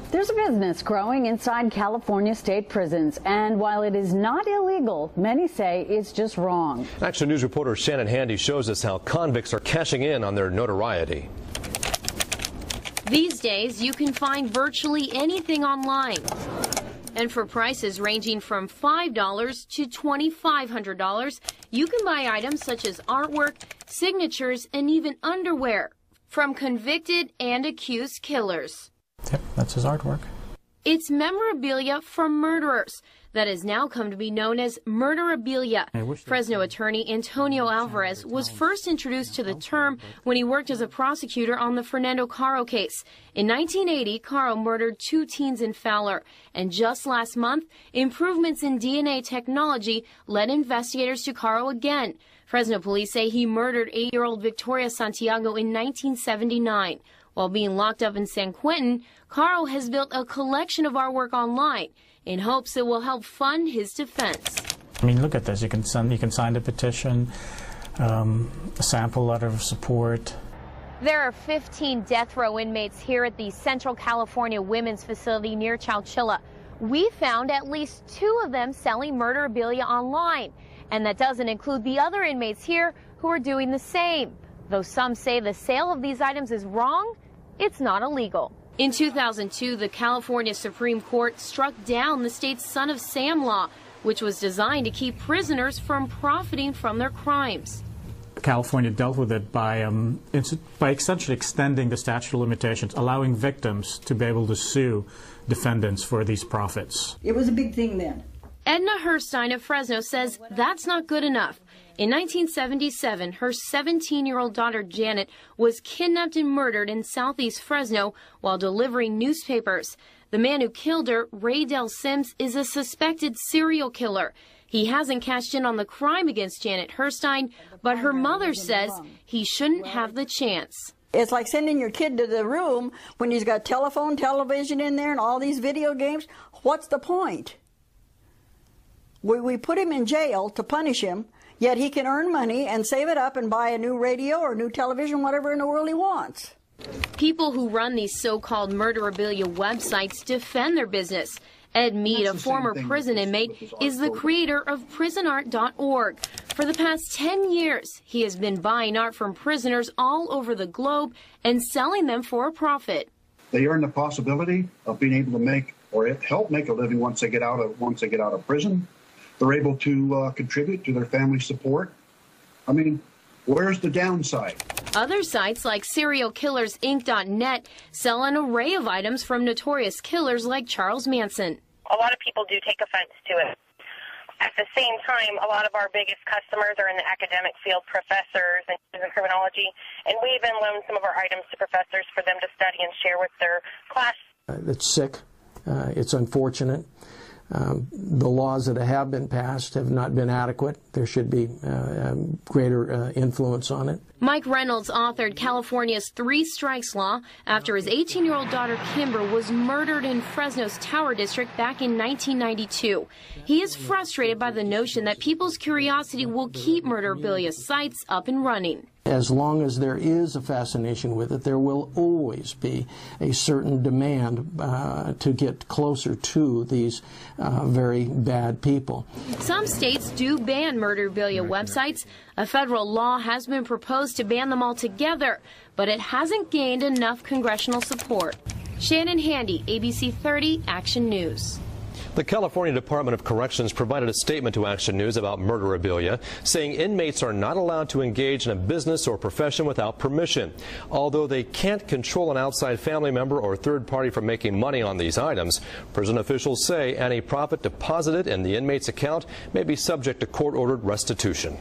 There's a business growing inside California state prisons, and while it is not illegal, many say it's just wrong. Action News reporter Shannon Handy shows us how convicts are cashing in on their notoriety. These days, you can find virtually anything online. And for prices ranging from $5 to $2,500, you can buy items such as artwork, signatures, and even underwear from convicted and accused killers. Yep, that's his artwork. It's memorabilia from murderers that has now come to be known as Murderabilia. Fresno attorney Antonio Alvarez was first introduced to the term when he worked as a prosecutor on the Fernando Caro case. In 1980, Caro murdered 2 teens in Fowler, and just last month, improvements in DNA technology led investigators to Caro again. Fresno police say he murdered 8-year-old Victoria Santiago in 1979. While being locked up in San Quentin, Caro has built a collection of artwork online in hopes it will help fund his defense. I mean, look at this. You can sign a petition, a sample letter of support. There are 15 death row inmates here at the Central California Women's Facility near Chowchilla. We found at least 2 of them selling murderabilia online, and that doesn't include the other inmates here who are doing the same. Though some say the sale of these items is wrong, it's not illegal. In 2002, the California Supreme Court struck down the state's Son of Sam law, which was designed to keep prisoners from profiting from their crimes. California dealt with it by essentially extending the statute of limitations, allowing victims to be able to sue defendants for these profits. It was a big thing then. Edna Herstein of Fresno says that's not good enough. In 1977, her 17-year-old daughter Janet was kidnapped and murdered in southeast Fresno while delivering newspapers. The man who killed her, Ray Del Sims, is a suspected serial killer. He hasn't cashed in on the crime against Janet Herstein, but her mother says he shouldn't have the chance. It's like sending your kid to the room when he's got television in there and all these video games. What's the point? We put him in jail to punish him, yet he can earn money and save it up and buy a new radio or new television, whatever in the world he wants. People who run these so-called murderabilia websites defend their business. Ed Mead, a former prison inmate, is the creator of prisonart.org. For the past 10 years, he has been buying art from prisoners all over the globe and selling them for a profit. They earn the possibility of being able to make or help make a living once they get out of prison. They're able to contribute to their family support. I mean, where's the downside? Other sites like serialkillersinc.net sell an array of items from notorious killers like Charles Manson. A lot of people do take offense to it. At the same time, a lot of our biggest customers are in the academic field, professors and criminology, and we even loan some of our items to professors for them to study and share with their class. It's sick. It's unfortunate. The laws that have been passed have not been adequate. There should be greater influence on it. Mike Reynolds authored California's 3 strikes law after his 18-year-old daughter Kimber was murdered in Fresno's Tower District back in 1992. He is frustrated by the notion that people's curiosity will keep murderabilia sites up and running. As long as there is a fascination with it, there will always be a certain demand to get closer to these very bad people. Some states do ban murderabilia websites. A federal law has been proposed to ban them altogether, but it hasn't gained enough congressional support. Shannon Handy, ABC 30 Action News. The California Department of Corrections provided a statement to Action News about murderabilia, saying inmates are not allowed to engage in a business or profession without permission. Although they can't control an outside family member or third party from making money on these items, prison officials say any profit deposited in the inmate's account may be subject to court-ordered restitution.